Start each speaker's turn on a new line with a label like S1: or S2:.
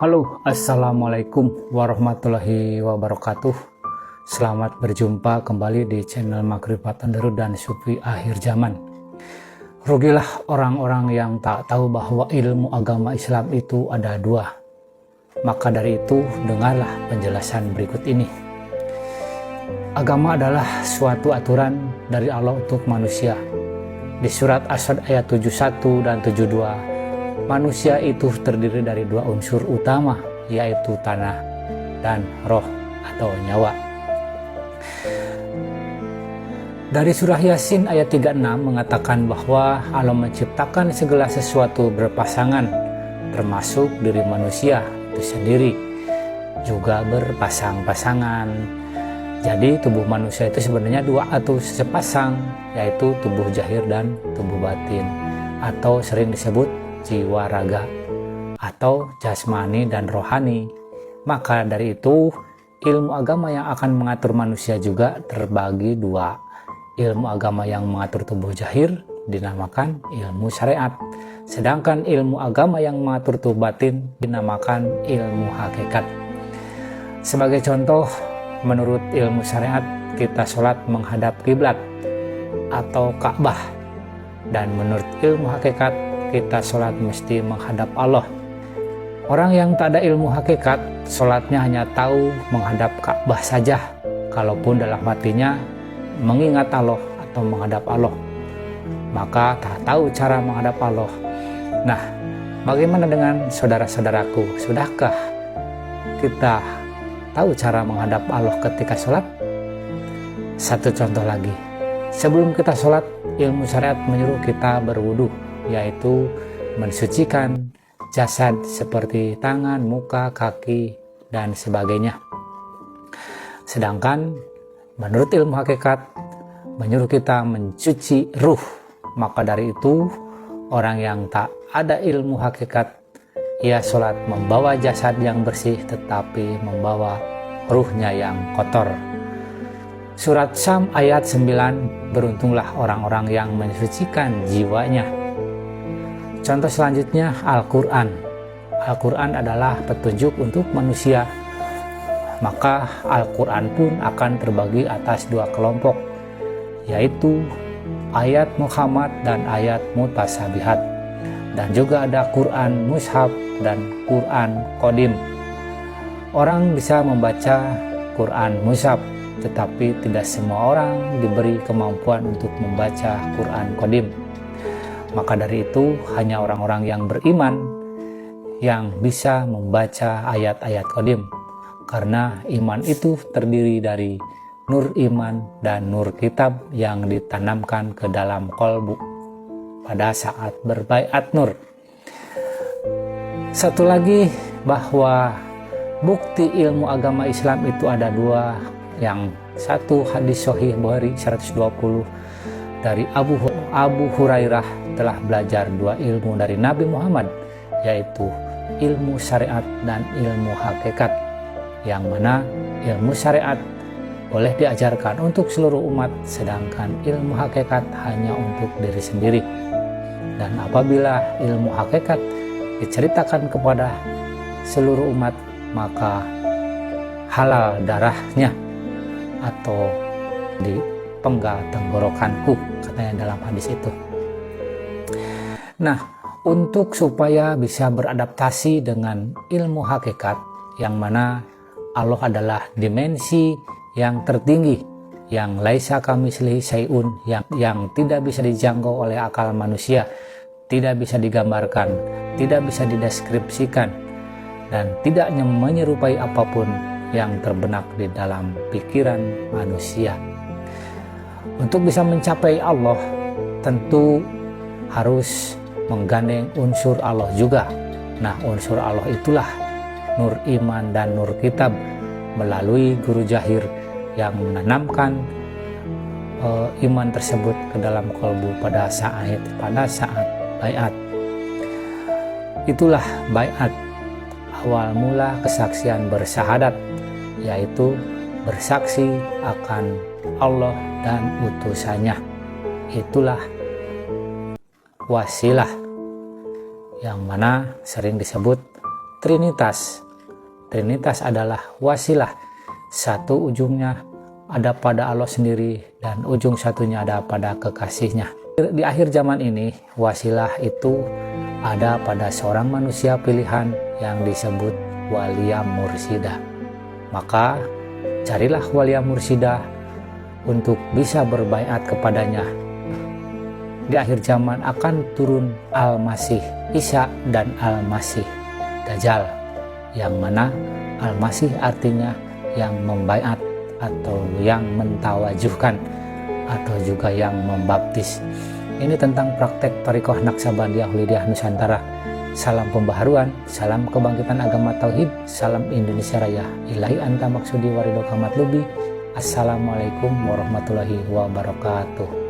S1: Halo, assalamualaikum warahmatullahi wabarakatuh. Selamat berjumpa kembali di channel Makrifat Underwood dan Sufi Akhir Zaman. Rugilah orang-orang yang tak tahu bahwa ilmu agama Islam itu ada dua. Maka dari itu, dengarlah penjelasan berikut ini. Agama adalah suatu aturan dari Allah untuk manusia. Di surat As-Sad ayat 71 dan 72, manusia itu terdiri dari dua unsur utama, yaitu tanah dan roh atau nyawa. Dari surah Yasin ayat 36 mengatakan bahwa Allah menciptakan segala sesuatu berpasangan, termasuk diri manusia itu sendiri juga berpasang-pasangan. Jadi tubuh manusia itu sebenarnya dua atau sepasang, yaitu tubuh zahir dan tubuh batin, atau sering disebut jiwa raga atau jasmani dan rohani. Maka dari itu, ilmu agama yang akan mengatur manusia juga terbagi dua. Ilmu agama yang mengatur tubuh zahir dinamakan ilmu syariat, sedangkan ilmu agama yang mengatur tubuh batin dinamakan ilmu hakikat. Sebagai contoh, menurut ilmu syariat, kita sholat menghadap kiblat atau Ka'bah, dan menurut ilmu hakikat, kita sholat mesti menghadap Allah. Orang yang tak ada ilmu hakikat, sholatnya hanya tahu menghadap Ka'bah saja, kalaupun dalam hatinya mengingat Allah atau menghadap Allah, maka tak tahu cara menghadap Allah. Nah, bagaimana dengan saudara-saudaraku? Sudahkah kita tahu cara menghadap Allah ketika sholat? Satu contoh lagi, sebelum kita sholat, ilmu syariat menyuruh kita berwudu, yaitu mensucikan jasad seperti tangan, muka, kaki, dan sebagainya. Sedangkan menurut ilmu hakikat menyuruh kita mencuci ruh. Maka dari itu, orang yang tak ada ilmu hakikat, ia sholat membawa jasad yang bersih tetapi membawa ruhnya yang kotor. Surat Syam ayat 9, beruntunglah orang-orang yang mensucikan jiwanya. Contoh selanjutnya Al-Quran. Al-Quran adalah petunjuk untuk manusia. Maka Al-Quran pun akan terbagi atas dua kelompok, yaitu ayat Muhammad dan ayat Mutasabihat. Dan juga ada Quran Mushaf dan Quran Qadim. Orang bisa membaca Quran Mushaf, tetapi tidak semua orang diberi kemampuan untuk membaca Quran Qadim. Maka dari itu, hanya orang-orang yang beriman yang bisa membaca ayat-ayat Qadim, karena iman itu terdiri dari nur iman dan nur kitab yang ditanamkan ke dalam kolbu pada saat berbaiat nur. Satu lagi, bahwa bukti ilmu agama Islam itu ada dua. Yang satu, hadis Sahih Bukhari 120 dari Abu Hurairah telah belajar dua ilmu dari Nabi Muhammad, yaitu ilmu syariat dan ilmu hakikat, yang mana ilmu syariat boleh diajarkan untuk seluruh umat, sedangkan ilmu hakikat hanya untuk diri sendiri. Dan apabila ilmu hakikat diceritakan kepada seluruh umat, maka halal darahnya atau dipenggal tenggorokanku, katanya dalam hadis itu. Nah, untuk supaya bisa beradaptasi dengan ilmu hakikat, yang mana Allah adalah dimensi yang tertinggi, yang laisa kamitslihi syai'un, yang tidak bisa dijangkau oleh akal manusia, tidak bisa digambarkan, tidak bisa dideskripsikan, dan tidak menyerupai apapun yang terbenak di dalam pikiran manusia. Untuk bisa mencapai Allah, tentu harus menggandeng unsur Allah juga. Nah, unsur Allah itulah nur iman dan nur kitab, melalui guru zahir yang menanamkan iman tersebut ke dalam kolbu pada saat baiat. Itulah baiat, awal mula kesaksian bersyahadat, yaitu bersaksi akan Allah dan utusannya. Itulah wasilah, yang mana sering disebut Trinitas. Trinitas adalah wasilah. Satu ujungnya ada pada Allah sendiri dan ujung satunya ada pada kekasihnya. Di akhir zaman ini, wasilah itu ada pada seorang manusia pilihan yang disebut walia mursyida. Maka carilah walia mursyida untuk bisa berbaiat kepadanya. Di akhir zaman akan turun Al-Masih Isa dan Al-Masih Dajjal, yang mana Al-Masih artinya yang membaiat atau yang mentawajuhkan atau juga yang membaptis. Ini tentang praktek Thariqah Naqsabandiyah Hulidiyah Nusantara. Salam pembaharuan, salam kebangkitan agama tauhid, salam Indonesia Raya. Ilahi anta maksudi warido kamat lubi. Assalamualaikum warahmatullahi wabarakatuh.